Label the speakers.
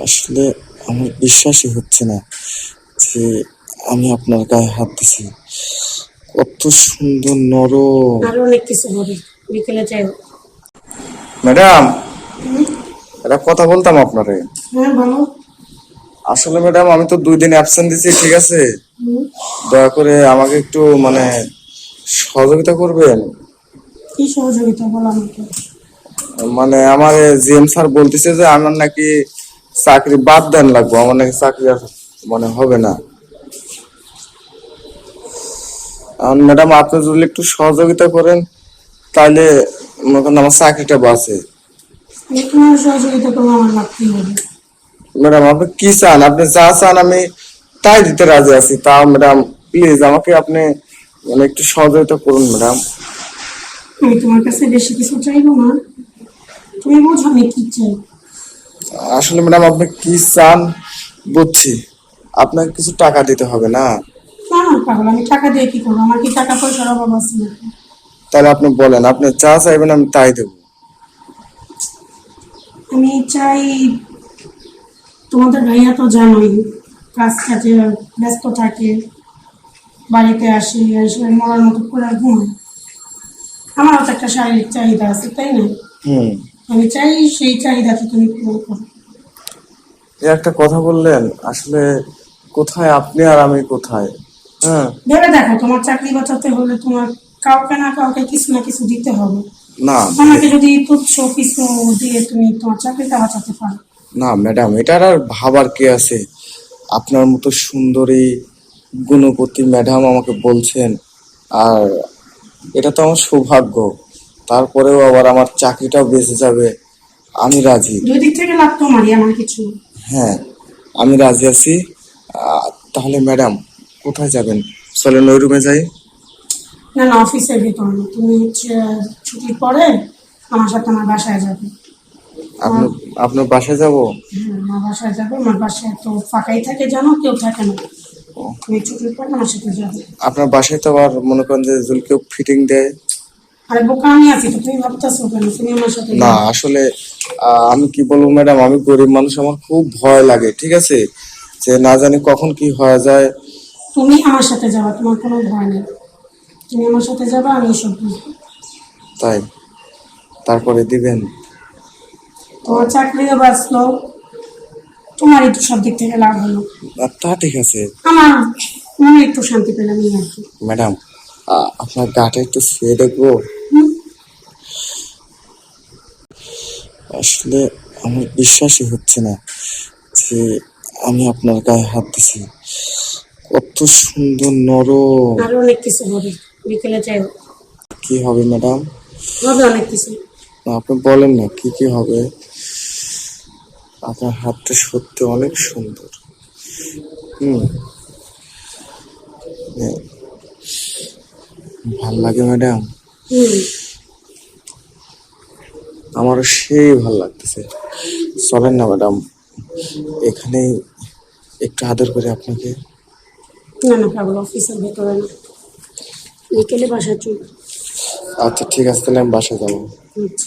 Speaker 1: আসলে আমার বিশ্বাসই হচ্ছে না যে আমি আপনার গায়ে হাত দিছি। কত সুন্দর নরম।
Speaker 2: আরো অনেক কিছু হবে, বিকেলে যাই।
Speaker 1: ম্যাডাম, একটা কথা বলতাম আপনারে।
Speaker 2: হ্যাঁ বলো।
Speaker 1: আসলে ম্যাডাম, আমি তো 2 দিন অ্যাবসেন্ট দিছি, ঠিক আছে? দয়া করে আমাকে একটু সহযোগিতা করবেন।
Speaker 2: কি সহযোগিতা বলো আমাকে।
Speaker 1: আমার জিএম স্যার বলতেছে যে আমার নাকি চাকরি বাদ দেন লাগবো, আমার নাকি চাকরি আর হবে না। এখন ম্যাডাম, আপনি যদি একটু সহযোগিতা করেন তাহলে মনে করেন আমার চাকরিটা বাঁচে।
Speaker 2: তোমার সহযোগিতা করবো, আমার লাভ কি হবে?
Speaker 1: ম্যাডাম, আপনি কি চান? আপনি যা চান আমি তাই দিতে রাজি আছি। তাও ম্যাডাম, প্লিজ আমাকে আপনি একটু সহযোগিতা করুন ম্যাডাম।
Speaker 2: আমি তোমার কাছে বেশি কিছু চাইবো না, তুমি বোঝো আমি কি চাই।
Speaker 1: আসলে ম্যাডাম, আপনি কি চান বুঝছি, আপনাকে কিছু টাকা দিতে হবে না?
Speaker 2: না না পাগল, আমি টাকা দিয়ে কি করবো? আমার কি টাকা পয়সার অভাব আছে নাকি?
Speaker 1: তাহলে আপনি বলেন, আপনি যা চাইবেন আমি তাই দেবো।
Speaker 2: আমি চাই, তোমাদের ভাইয়া তো জানোই কাজ কাজে ব্যস্ত থাকে, বাড়িতে আসি, এসে মরার মতো করে ঘুমায়। আমারও তো একটা শারীরিক চাহিদা আছে, তাই না?
Speaker 1: হুম।
Speaker 2: আমি চাই সেই চাহিদাটা তুমি পূরণ করো।
Speaker 1: এই একটা কথা বললেন, আসলে কোথায় আপনি আর আমি কোথায়? হ্যাঁ।
Speaker 2: ভেবে দেখো, তোমার চাকরি বাঁচাতে হলে তোমার কাউকে না কাউকে কিছু না কিছু দিতে হবে।
Speaker 1: না
Speaker 2: আমাকে যদি তুচ্ছ কিছু দিয়ে তুমি তোমার চাকরিটা বাঁচাতে পারো।
Speaker 1: না ম্যাডাম, এটার আর ভাবার কি আছে? আপনার মতো সুন্দরী গুণবতী ম্যাডাম আমাকে বলছেন, আর এটা তো আমার সৌভাগ্য। তারপরেও আবার আমার চাকরিটাও বেঁচে যাবে, আমি রাজি।
Speaker 2: দুই দিক থেকে লাভ তোমারই, আমার কিছু না।
Speaker 1: হ্যাঁ, আমি রাজি আছি। তাহলে ম্যাডাম, কোথায় যাবেন? চলেন ওই রুমে যাই।
Speaker 2: না না, অফিসের ভিতর না, তুমি হচ্ছে ছুটির পরে আমার সাথে আমার বাসায় যাবে।
Speaker 1: আপনার আপনার বাসায় যাব?
Speaker 2: হ্যাঁ, আমার বাসায় যাবে। আমার বাসায় তো ফাঁকাই থাকে, জানো, কেউ থাকে না। তুমি ছুটির পরে আমার সাথে যাবে।
Speaker 1: আপনার বাসায় তো আবার মনে করেন যে যদি কেউ ফিটিং দেয়।
Speaker 2: আরে বোকা আমি আছি তো, তুমি ভাবতেছো কেন? তুমি আমার সাথে
Speaker 1: না
Speaker 2: যাবে।
Speaker 1: আসলে আমি কি বলবো ম্যাডাম, আমি গরিব মানুষ, আমার খুব ভয় লাগে, ঠিক আছে? যে না জানি কখন কি হয়ে যায়।
Speaker 2: তুমি আমার সাথে যাবা, তোমার কোনো ভয় নেই। তুমি আমার সাথে যাবা, আমি সব বুঝবো।
Speaker 1: তাই? তারপরে দিবেন?
Speaker 2: তোমার চাকরিও বাঁচলো, তোমারই তো সব দিক থেকে লাভ হলো।
Speaker 1: তা ঠিক আছে
Speaker 2: আমার মনে একটু শান্তি পেলাম এই আর কি।
Speaker 1: ম্যাডাম। আপনার গাটা একটু ছুঁয়ে দেখবো?
Speaker 2: হুম?
Speaker 1: আসলে আমার বিশ্বাসই হচ্ছে না যে আমি আপনার গায়ে হাত দিছি। কত সুন্দর নরম।
Speaker 2: আরো অনেক কিছু হবে, বিকেলে যাই।
Speaker 1: কি হবে ম্যাডাম?
Speaker 2: হবে অনেক কিছু।
Speaker 1: আপনি বলেন না কি কি হবে। আপনার হাতটা সত্যি অনেক সুন্দর। হুম। ভাল লাগে ম্যাডাম,
Speaker 2: হুম।
Speaker 1: আমারও সেই ভাল লাগতেছে। চলেন না ম্যাডাম, এখানে একটু আদর করে আপনাকে।
Speaker 2: না না পাগল, অফিসের ভেতরে না, বিকেলে বাসায় চল।
Speaker 1: আচ্ছা ঠিক আছে, তাহলে আমি বাসায় যাবো।
Speaker 2: আচ্ছা।